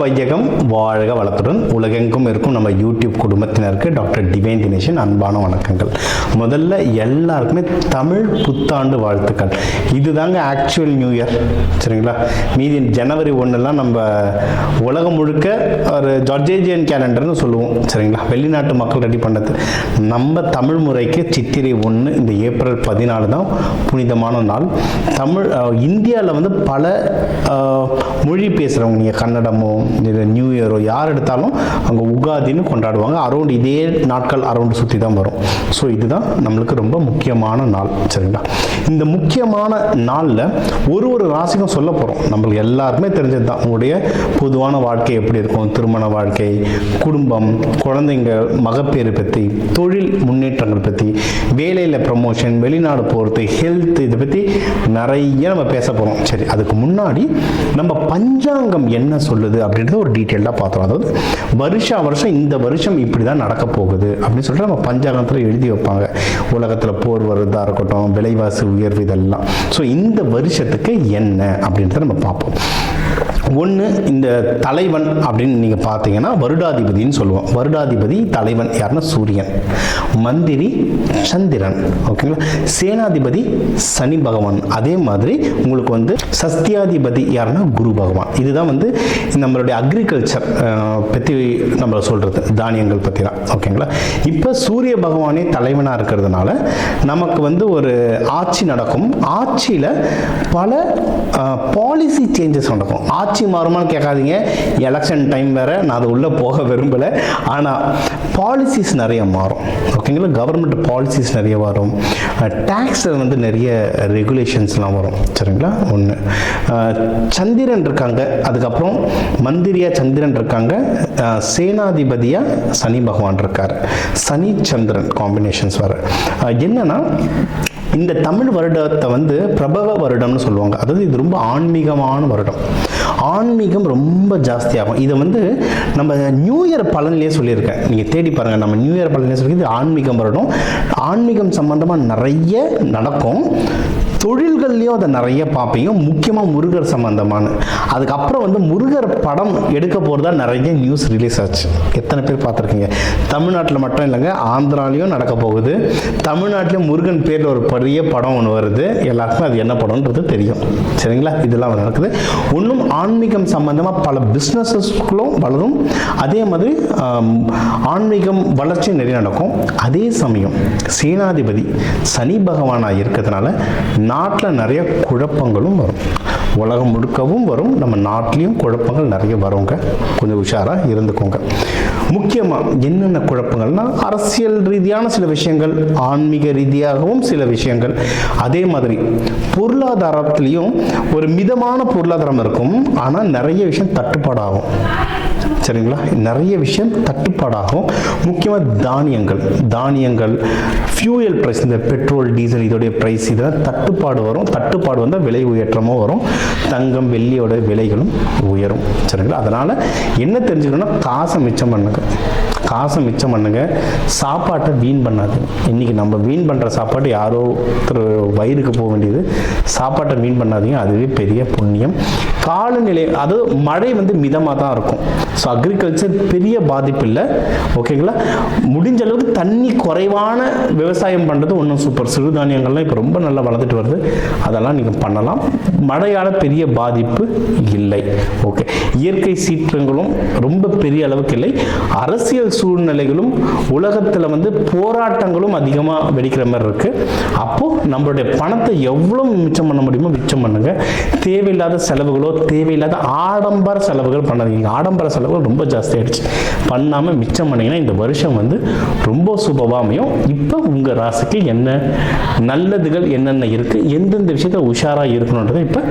வையகம் வாழ்க வளத்துடன் உலகெங்கும் இருக்கும் நம்ம யூடியூப் குடும்பத்தினருக்கு டாக்டர் டிவைன் தினேஷன் அன்பான வணக்கங்கள். முதல்ல எல்லாருக்குமே தமிழ் புத்தாண்டு வாழ்த்துக்கள். இதுதாங்க ஆக்சுவல் நியூ இயர், சரிங்களா? மீதி ஜனவரி 1 நம்ம உலகம் முழுக்க ஒரு ஜார்ஜேஜியன் கேலண்டர்னு சொல்லுவோம், சரிங்களா? வெளிநாட்டு மக்கள் ரெடி பண்ணது. நம்ம தமிழ் முறைக்கு சித்திரை 1 இந்த ஏப்ரல் 14 தான் புனிதமான நாள். தமிழ் இந்தியாவில் பல மொழி பேசுகிறவங்க, நீங்கள் கன்னடமோ இது நியூ இயரோ யார் எடுத்தாலும் அங்கே உகாதின்னு கொண்டாடுவாங்க. அரௌண்ட் இதே நாட்கள் அரௌண்ட் சுற்றி தான் வரும். ஸோ இதுதான் நம்மளுக்கு ரொம்ப முக்கியமான நாள், சரிங்களா? இந்த முக்கியமான நாளில் ஒரு ராசிக்கும் சொல்ல போகிறோம். நம்மளுக்கு எல்லாருக்குமே தெரிஞ்சது தான். உங்களுடைய பொதுவான வாழ்க்கை எப்படி இருக்கும், திருமண வாழ்க்கை, குடும்பம், குழந்தைங்க, மகப்பேறு பற்றி, தொழில் முன்னேற்றங்கள் பற்றி, வேலையில் ப்ரமோஷன், வெளிநாடு போகிறது, ஹெல்த், இதை பற்றி நிறைய நம்ம பேச போகிறோம். சரி, அதுக்கு முன்னாடி நம்ம பஞ்சாங்கம் என்ன சொல்லுது அப்படின்றத ஒரு டீட்டெயிலாக பார்த்தோம். அதாவது வருஷம் இந்த வருஷம் இப்படி தான் நடக்க போகுது அப்படின்னு சொல்லிட்டு நம்ம பஞ்சாங்கத்தில் எழுதி வைப்பாங்க. உலகத்தில் போர் வருவதாக இருக்கட்டும், விலைவாசி உயர்வு, இதெல்லாம். ஸோ இந்த வருஷத்துக்கு என்ன அப்படின்றத நம்ம பார்ப்போம். ஒன்று, இந்த தலைவன் அப்படின்னு நீங்கள் பார்த்தீங்கன்னா வருடாதிபதினு சொல்லுவோம். வருடாதிபதி தலைவன் யாருன்னா சூரியன், மந்திரி சந்திரன், ஓகேங்களா? சேனாதிபதி சனி பகவான். அதே மாதிரி உங்களுக்கு சஸ்தியாதிபதி யாருன்னா குரு பகவான். இதுதான் நம்மளுடைய அக்ரிகல்ச்சர் பற்றி நம்ம சொல்கிறது, தானியங்கள் பற்றி தான், ஓகேங்களா? இப்போ சூரிய பகவானே தலைவனாக இருக்கிறதுனால நமக்கு ஒரு ஆட்சி நடக்கும். ஆட்சியில் பல பாலிசி சேஞ்சஸ் நடக்கும். ஆட்சி மாறுமான்னு கேட்காதீங்க, எலெக்ஷன் டைம் வேற, நான் அது உள்ளே போக விரும்பலை. ஆனால் பாலிசிஸ் நிறைய மாறும், ஓகேங்களா? கவர்மெண்ட் பாலிசிஸ் நிறைய வரும். டேக்ஸ் நிறைய ரெகுலேஷன்ஸ்லாம் வரும், சரிங்களா? ஒன்று, சந்திரன் இருக்காங்க, அதுக்கப்புறம் மந்திரியா சந்திரன் இருக்காங்க, சேனாதிபதியா சனி பகவான் இருக்கார். சனி சந்திரன் காம்பினேஷன்ஸ் வர என்னன்னா, இந்த தமிழ் வருடத்தை பிரபவ வருடம்னு சொல்லுவாங்க. அதாவது இது ரொம்ப ஆன்மீகமான வருடம். ஆன்மீகம் ரொம்ப ஜாஸ்தியாகும். இதை நம்ம நியூ இயர் பலன்லேயே சொல்லியிருக்கேன், நீங்கள் தேடி பாருங்கள். நம்ம நியூ இயர் பலன்லேயே சொல்லி இது ஆன்மீகம் வருடம். ஆன்மீகம் சம்பந்தமாக நிறைய நடக்கும். தொழில்கள்லையும் அதை நிறைய பார்ப்பீங்க, முக்கியமாக முருகர் சம்பந்தமான. அதுக்கப்புறம் முருகர் படம் எடுக்க போகிறதா நிறைய நியூஸ் ரிலீஸ் ஆச்சு. எத்தனை பேர் பார்த்துருக்கீங்க? தமிழ்நாட்டில் மட்டும் இல்லைங்க, ஆந்திராலையும் நடக்க போகுது. தமிழ்நாட்டிலையும் முருகன் பேரில் ஒரு பெரிய படம் ஒன்று வருது. எல்லாருக்கும் அது என்ன படம்ன்றது தெரியும், சரிங்களா? இதெல்லாம் நடக்குது. இன்னும் ஆன்மீகம் சம்பந்தமாக பல பிஸ்னஸஸ்களும் வளரும். அதே மாதிரி ஆன்மீகம் வளர்ச்சி நிறைய நடக்கும். அதே சமயம் சேனாதிபதி சனி பகவானாக இருக்கிறதுனால நாட்டில் நிறைய குழப்பங்களும் வரும். உலகம் முழுக்கவும் வரும், நம்ம நாட்டிலையும் குழப்பங்கள் நிறைய வருங்க. கொஞ்சம் உஷாராக இருந்துக்கோங்க. முக்கியமாக என்னென்ன குழப்பங்கள்னா, அரசியல் ரீதியான சில விஷயங்கள், ஆன்மீக ரீதியாகவும் சில விஷயங்கள். அதே மாதிரி பொருளாதாரத்திலையும் ஒரு மிதமான பொருளாதாரம் இருக்கும், ஆனால் நிறைய விஷயம் தட்டுப்பாடாகும், சரிங்களா? நிறைய விஷயம் தட்டுப்பாடாகும். முக்கியமாக தானியங்கள், ஃபியூயல் ப்ரைஸ், இந்த பெட்ரோல், டீசல், இதோடைய ப்ரைஸ், இதெல்லாம் தட்டுப்பாடு வரும். தட்டுப்பாடு வந்தால் விலை உயற்றமும் வரும். தங்கம், வெள்ளியோட விலைகளும் உயரும், சரிங்களா? அதனால் என்ன தெரிஞ்சுக்கணும்னா, காசை மிச்சம் பண்ணுங்க. சாப்பாட்டை வீண் பண்ணாதீங்க. இன்றைக்கி நம்ம வீண் பண்ணுற சாப்பாடு யாரோ வயிறுக்கு போக வேண்டியது. சாப்பாட்டை வீண் பண்ணாதீங்க, அதுவே பெரிய புண்ணியம். காலநிலை, அதாவது மழை மிதமாக தான் இருக்கும். ஸோ அக்ரிகல்ச்சர் பெரிய பாதிப்பு இல்லை, ஓகேங்களா? முடிஞ்ச அளவுக்கு தண்ணி குறைவான விவசாயம் பண்ணுறது ஒன்றும் சூப்பர். சிறுதானியங்கள்லாம் இப்போ ரொம்ப நல்லா வளர்ந்துட்டு வருது, அதெல்லாம் நீங்கள் பண்ணலாம். மழையால் பெரிய பாதிப்பு இல்லை, ஓகே? இயற்கை சீற்றங்களும் ரொம்ப பெரிய அளவுக்கு இல்லை. அரசியல் சூழ்நிலைகளும் உலகத்தில் போராட்டங்களும் அதிகமாக வெடிக்கிற மாதிரி இருக்குது. அப்போது நம்மளுடைய பணத்தை எவ்வளோ மிச்சம் பண்ண முடியுமோ மிச்சம் பண்ணுங்க. தேவையில்லாத செலவுகளோ, தேவையில்லாத ஆடம்பர செலவுகள் பண்ணாதீங்க. ஆடம்பர செலவுகள் ரொம்ப ஜாஸ்தி ஆயிடுச்சு. பண்ணாமல் மிச்சம் பண்ணிங்கன்னா இந்த வருஷம் ரொம்ப சுபவாமையும். இப்போ உங்கள் ராசிக்கு என்ன நல்லதுகள் என்னென்ன இருக்குது, எந்தெந்த விஷயத்தை உஷாராக இருக்கணுன்றதை இப்போ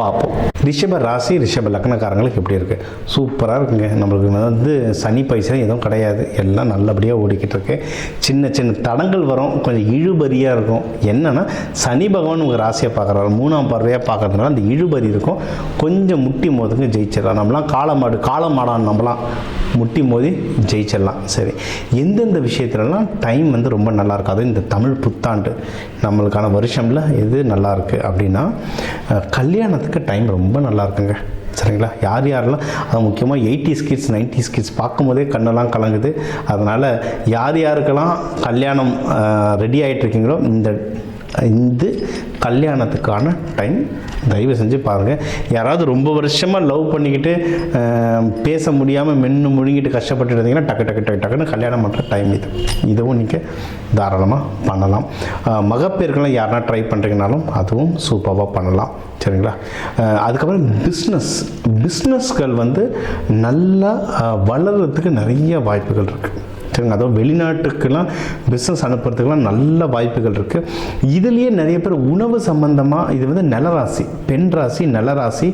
பார்ப்போம். ரிஷப ராசி, ரிஷப லக்னக்காரங்களுக்கு எப்படி இருக்குது? சூப்பராக இருக்குங்க. நம்மளுக்கு சனி பைசா எதுவும் கிடையாது, எல்லாம் நல்லபடியாக ஓடிக்கிட்டு இருக்கு. சின்ன சின்ன தடங்கள் வரும், கொஞ்சம் இழுபறியாக இருக்கும். என்னென்னா, சனி பகவான் உங்கள் ராசியை பார்க்குறாரு, 3ஆம் பார்வையாக பார்க்கறதுனால அந்த இழுபறி இருக்கும். கொஞ்சம் முட்டி மோதுங்க, ஜெயிச்சிடலாம். நம்மளாம் காளமாடான்னு நம்பலாம், முட்டி மோதி ஜெயிச்சிடலாம். சரி, எந்தெந்த விஷயத்துலலாம் டைம் ரொம்ப நல்லா இருக்காது. இந்த தமிழ் புத்தாண்டு நம்மளுக்கான வருஷம்ல எது நல்லா இருக்குது அப்படின்னா, கல்யாணத்துக்கு டைம் ரொம்ப நல்லா இருக்குங்க. சரிங்களா? யார் யாரெல்லாம் அது முக்கியமாக 80s கிட்ஸ் 90s கிட்ஸ் பார்க்கும்போதே கண்ணெல்லாம் கலங்குது. அதனால் யார் யாருக்கெல்லாம் கல்யாணம் ரெடி ஆகிட்டுருக்கீங்களோ இந்த கல்யாணத்துக்கான டைம் தயவு செஞ்சு பாருங்கள். யாராவது ரொம்ப வருஷமாக லவ் பண்ணிக்கிட்டு பேச முடியாமல் மென்று முழுங்கிட்டு கஷ்டப்பட்டு இருந்தீங்கன்னா டக்குன்னு கல்யாணம் பண்ணுற டைம் இதுவும் நீங்கள் தாராளமாக பண்ணலாம். மகப்பேறுக்கெல்லாம் யாருன்னா ட்ரை பண்ணுறீங்கனாலும் அதுவும் சூப்பராக பண்ணலாம். சரிங்களா? அதுக்கப்புறம் பிஸ்னஸ்கள் நல்லா வளர்கிறதுக்கு நிறைய வாய்ப்புகள் இருக்குது. சரிங்க? அதுவும் வெளிநாட்டுக்கெல்லாம் பிஸ்னஸ் அனுப்புறதுக்கெல்லாம் நல்ல வாய்ப்புகள் இருக்குது. இதுலேயே நிறைய பேர் உணவு சம்மந்தமாக, இது நிலராசி, பெண் ராசி, நிலராசி,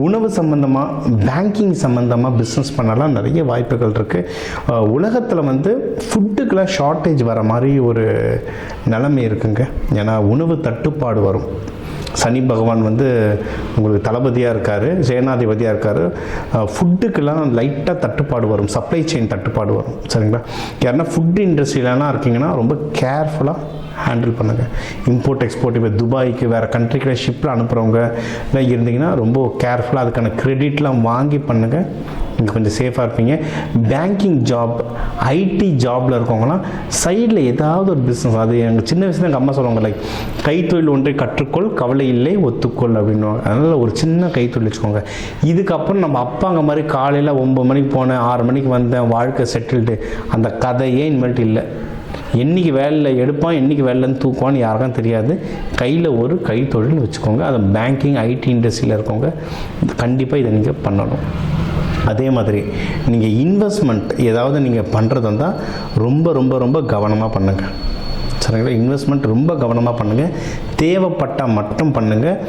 உணவு சம்மந்தமாக, பேங்கிங் சம்மந்தமாக பிஸ்னஸ் பண்ணலாம் நிறைய வாய்ப்புகள் இருக்குது. உலகத்தில் ஃபுட்டுக்கெல்லாம் ஷார்ட்டேஜ் வர மாதிரி ஒரு நிலைமை இருக்குங்க. ஏன்னா உணவு தட்டுப்பாடு வரும். சனி பகவான் உங்களுக்கு தளபதியாக இருக்கார், சேனாதிபதியாக இருக்கார். ஃபுட்டுக்கெல்லாம் லைட்டாக தட்டுப்பாடு வரும், சப்ளை செயின் தட்டுப்பாடு வரும். சரிங்களா? யாருன்னா ஃபுட் இண்டஸ்ட்ரியிலலாம் இருக்கீங்கன்னா ரொம்ப கேர்ஃபுல்லாக ஹேண்டில் பண்ணுங்கள். இம்போர்ட் எக்ஸ்போர்ட் இப்போ துபாய்க்கு வேறு கண்ட்ரிக்கு ஷிப்பில் அனுப்புகிறவங்க இருந்தீங்கன்னா ரொம்ப கேர்ஃபுல்லாக அதுக்கான கிரெடிட்லாம் வாங்கி பண்ணுங்கள். நீங்கள் கொஞ்சம் சேஃபாக இருப்பீங்க. பேங்கிங் ஜாப், ஐடி ஜாபில் இருக்கவங்களாம் சைடில் ஏதாவது ஒரு பிஸ்னஸ், அது எங்கள் சின்ன வயசுல எங்கள் அம்மா சொல்லுவாங்க, லைக் கைத்தொழில் ஒன்றை கற்றுக்கொள், கவலை இல்லை ஒத்துக்கொள் அப்படின்வாங்க. அதனால் ஒரு சின்ன கைத்தொழில் வச்சுக்கோங்க. இதுக்கப்புறம் நம்ம அப்பாங்க மாதிரி காலையில் 9 மணிக்கு போனேன், 6 மணிக்கு வந்தேன், வாழ்க்கை செட்டில்டு, அந்த கதையே இனிமேல்ட்டு இல்லை. என்றைக்கு வேலையில் எடுப்பான், என்றைக்கு வேலையிலேருந்து தூக்குவான்னு யாருக்கும் தெரியாது. கையில் ஒரு கைத்தொழில் வச்சுக்கோங்க. அது பேங்கிங், ஐடி இண்டஸ்ட்ரியில் இருக்கவங்க கண்டிப்பாக இதை நீங்கள் பண்ணணும். அதே மாதிரி நீங்கள் இன்வெஸ்ட்மெண்ட் ஏதாவது நீங்கள் பண்ணுறது இருந்தால் ரொம்ப ரொம்ப ரொம்ப கவனமாக பண்ணுங்கள். சரிங்களா? இன்வெஸ்ட்மெண்ட் ரொம்ப கவனமாக பண்ணுங்கள். தேவைப்பட்டால் மட்டும் பண்ணுங்கள்.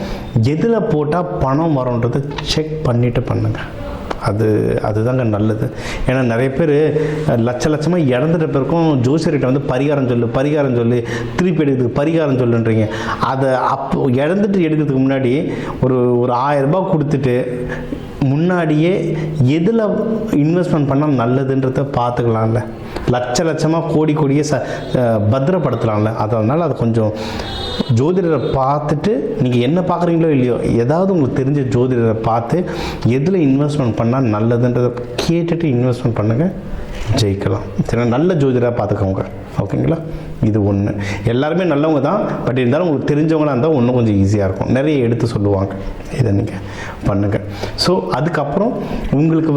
எதில் போட்டால் பணம் வரும்ன்றதை செக் பண்ணிவிட்டு பண்ணுங்கள். அதுதாங்க நல்லது. ஏன்னா நிறைய பேர் லட்சமாக இறந்துட்ட பிறக்கும் ஜோசியர்கிட்ட பரிகாரம் சொல்லு திருப்பி எடுக்கிறதுக்கு பரிகாரம் சொல்லுன்றீங்க. அதை இழந்துட்டு எடுக்கிறதுக்கு முன்னாடி ஒரு 1000 ரூபாய் கொடுத்துட்டு முன்னாடியே எதில் இன்வெஸ்ட்மெண்ட் பண்ணால் நல்லதுன்றதை பார்த்துக்கலாம்ல. லட்சமாக கோடியே பத்திரப்படுத்தலாம்ல. அதனால் அது கொஞ்சம் ஜோதிடரை பார்த்துட்டு, நீங்கள் என்ன பார்க்குறீங்களோ இல்லையோ, ஏதாவது உங்களுக்கு தெரிஞ்ச ஜோதிடரை பார்த்து எதில் இன்வெஸ்ட்மெண்ட் பண்ணால் நல்லதுன்றதை கேட்டுட்டு இன்வெஸ்ட்மெண்ட் பண்ணுங்கள், ஜெயிக்கலாம். சரி, நல்ல ஜோதிடராக பார்த்துக்கோங்க. ஓகேங்களா? இது ஒன்று. எல்லாருமே நல்லவங்க தான், பட் இருந்தாலும் உங்களுக்கு தெரிஞ்சவங்களாக இருந்தால் இன்னும் கொஞ்சம் ஈஸியாக இருக்கும். நிறைய எடுத்து சொல்லுவாங்க. இதை நீங்கள் பண்ணுங்கள். ஸோ அதுக்கப்புறம் உங்களுக்கு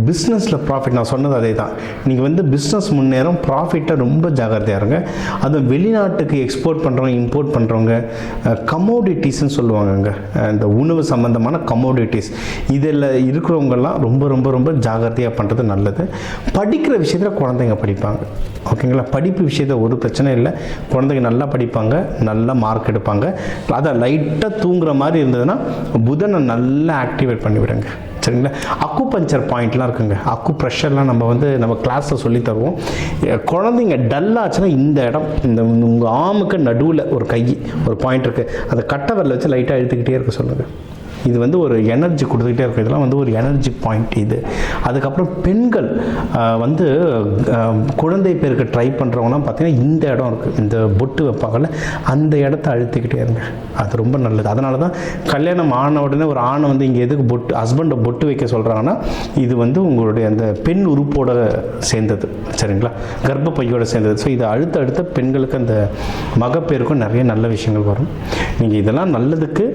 பிஸ்னஸில் ப்ராஃபிட், நான் சொன்னது அதே தான். நீங்கள் பிஸ்னஸ் முன்னேறும், ப்ராஃபிட்டை ரொம்ப ஜாகிரதையாக இருங்க. அதுவும் வெளிநாட்டுக்கு எக்ஸ்போர்ட் பண்ணுறவங்க, இம்போர்ட் பண்ணுறவங்க, கமோடிட்டிஸ்ன்னு சொல்லுவாங்கங்க, இந்த உணவு சம்மந்தமான கமோடிட்டிஸ், இதில் இருக்கிறவங்கெல்லாம் ரொம்ப ரொம்ப ரொம்ப ஜாகிரதையாக பண்ணுறது நல்லது. படிக்கிற விஷயத்தில் குழந்தைங்க படிப்பாங்க. ஓகேங்களா? படிப்பு விஷயத்தில் ஒரு பிரச்சனை இல்லை. குழந்தைங்க நல்லா படிப்பாங்க, நல்ல மார்க் எடுப்பாங்க. அதை லைட்டாக தூங்குற மாதிரி இருந்ததுன்னா புதனை நல்லா ஆக்டிவேட் பண்ணி விடுங்க. சரிங்களா? அக்குபஞ்சர் பாயிண்ட்லாம் இருக்குங்க. அக்கு ப்ரெஷர்லாம் நம்ம கிளாஸில் சொல்லி தருவோம். குழந்தைங்க டல்லாச்சுன்னா இந்த இடம், இந்த உங்கள் ஆமுக்கு நடுவில் ஒரு ஒரு பாயிண்ட் இருக்குது, அதை கட்டை விரல வச்சு லைட்டாக இழுத்துக்கிட்டே இருக்க சொல்லுங்கள். இது ஒரு எனர்ஜி கொடுத்துக்கிட்டே இருக்கும். இதெல்லாம் ஒரு எனர்ஜி பாயிண்ட் இது. அதுக்கப்புறம் பெண்கள் குழந்தை பேருக்கு ட்ரை பண்ணுறவங்களாம் பார்த்தீங்கன்னா இந்த இடம் இருக்குது, இந்த பொட்டு வைப்பாங்கல்ல, அந்த இடத்த அழுத்திக்கிட்டே இருங்க. அது ரொம்ப நல்லது. அதனால தான் கல்யாணம் ஆன உடனே ஒரு ஆணை இங்கே எதுக்கு ஹஸ்பண்டை பொட்டு வைக்க சொல்கிறாங்கன்னா, இது உங்களுடைய அந்த பெண் உறுப்போட சேர்ந்தது. சரிங்களா? கர்ப்பப்பையோட சேர்ந்தது. ஸோ இது அடுத்த பெண்களுக்கு அந்த மகப்பேருக்கும் நிறைய நல்ல விஷயங்கள் வரும். நீங்கள் இதெல்லாம் நல்லதுக்கு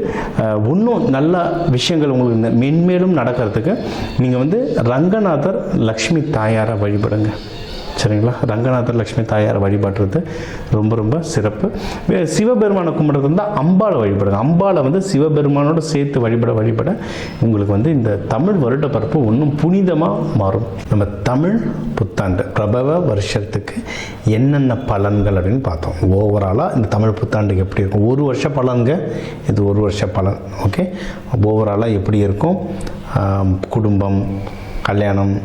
இன்னும் நல்ல விஷயங்கள் உங்களுக்கு மென்மேலும் நடக்கிறதுக்கு நீங்கள் ரங்கநாதர் லக்ஷ்மி தாயாரை வழிபடுங்க. சரிங்களா? ரங்கநாதர் லக்ஷ்மி தாயாரை வழிபடுறது ரொம்ப ரொம்ப சிறப்பு. சிவபெருமானை கும்பிட்றது இருந்தால் அம்பாளை வழிபடுங்க. அம்பாளை சிவபெருமானோடு சேர்த்து வழிபட உங்களுக்கு இந்த தமிழ் வருட பரப்பு இன்னும் புனிதமாக மாறும். நம்ம தமிழ் புத்தாண்டு பிரபவ வருஷத்துக்கு என்னென்ன பலன்கள் அப்படின்னு பார்த்தோம். ஓவராலாக இந்த தமிழ் புத்தாண்டுக்கு எப்படி இருக்கும், ஒரு வருஷ பலன்க, இது ஒரு வருஷ பலன். ஓகே, ஓவராலாக எப்படி இருக்கும், குடும்பம், கல்யாணம்,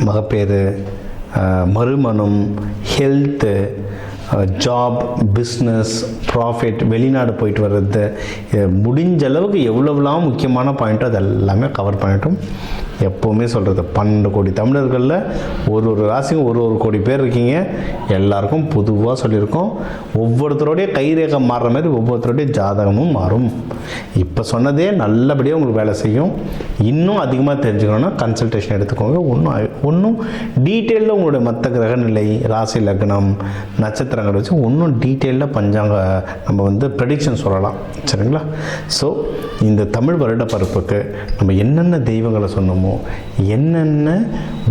மகப்பேறு, மறுமணம், ஹெல்த்து, ஜாப், பிஸ்னஸ், ப்ராஃபிட், வெளிநாடு போயிட்டு வர்றது, முடிஞ்ச அளவுக்கு எவ்வளோலாம் முக்கியமான பாயிண்ட்டோ அது எல்லாமே கவர் பண்ணிட்டோம். எப்போவுமே சொல்கிறது 12 கோடி தமிழர்களில் ஒரு ராசிக்கும் ஒரு கோடி பேர் இருக்கீங்க. எல்லாருக்கும் பொதுவாக சொல்லியிருக்கோம், ஒவ்வொருத்தருடைய கைரேகை மாறுற மாதிரி ஒவ்வொருத்தருடைய ஜாதகமும் மாறும். இப்போ சொன்னதே நல்லபடியாக உங்களுக்கு வேலை செய்யும். இன்னும் அதிகமாக தெரிஞ்சுக்கணுன்னா கன்சல்டேஷன் எடுத்துக்கோங்க. ஒன்றும் டீட்டெயிலில் உங்களுடைய மற்ற கிரகநிலை, ராசி லக்னம், நட்சத்திரங்களை வச்சு இன்னும் டீட்டெயிலில் பஞ்சாங்க நம்ம ப்ரெடிக்ஷன் சொல்லலாம். சரிங்களா? ஸோ இந்த தமிழ் வருட பருப்புக்கு நம்ம என்னென்ன தெய்வங்களை சொன்னோமோ, என்னென்ன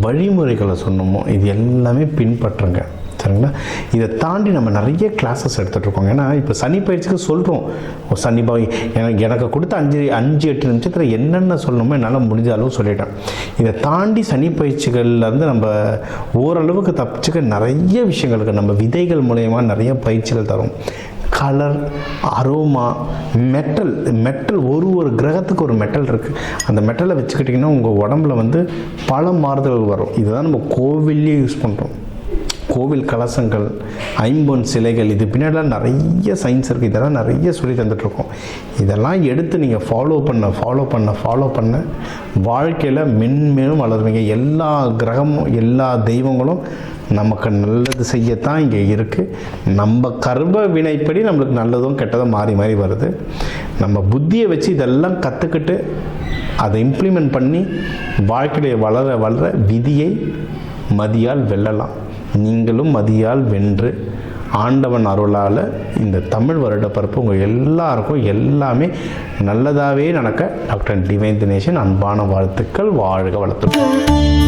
வழிமுறைகளை சொன்னோமோ, இது எல்லாமே பின்பற்றுங்க. சரிங்களா? இதை தாண்டி நம்ம நிறைய கிளாஸஸ் எடுத்துகிட்ருக்கோங்க. ஏன்னா இப்போ சனி பயிற்சிக்கு சொல்கிறோம், சனி எனக்கு கொடுத்த 5-8 நிமிஷத்தில் என்னென்ன சொல்லணுமோ என்னால் முடிஞ்ச அளவு சொல்லிட்டேன். இதை தாண்டி சனி பயிற்சிகள்லேருந்து நம்ம ஓரளவுக்கு தப்பிச்சுக்க நிறைய விஷயங்களுக்கு நம்ம விதைகள் மூலயமா நிறைய பயிற்சிகள் தரும். கலர், அரோமா, மெட்டல் ஒரு கிரகத்துக்கு ஒரு மெட்டல் இருக்குது. அந்த மெட்டலை வச்சுக்கிட்டிங்கன்னா உங்கள் உடம்புல பல மாறுதல்கள் வரும். இதுதான் நம்ம கோவில்லையே யூஸ் பண்ணுறோம். கோவில் கலசங்கள், ஐம்பொன் சிலைகள், இது பின்னாடிலாம் நிறைய சயின்ஸ் இருக்குது. இதெல்லாம் நிறைய சொல்லி தந்துட்டுருக்கோம். இதெல்லாம் எடுத்து நீங்கள் ஃபாலோ பண்ண வாழ்க்கையில் மென்மேலும் வளருவீங்க. எல்லா கிரகமும் எல்லா தெய்வங்களும் நமக்கு நல்லது செய்யத்தான் இங்கே இருக்குது. நம்ம கர்ம வினைப்படி நம்மளுக்கு நல்லதும் கெட்டதும் மாறி மாறி வருது. நம்ம புத்தியை வச்சு இதெல்லாம் கற்றுக்கிட்டு அதை இம்ப்ளிமெண்ட் பண்ணி வாழ்க்கையை வளர விதியை மதியால் வெல்லலாம். நீங்களும் மதியால் வென்று ஆண்டவன் அருளால் இந்த தமிழ் வருட பருப்பு உங்கள் எல்லாருக்கும் எல்லாமே நல்லதாகவே நடக்க டாக்டர் டிவைன் தினேஷன் அன்பான வாழ்த்துக்கள். வாழ்க வளர்த்து.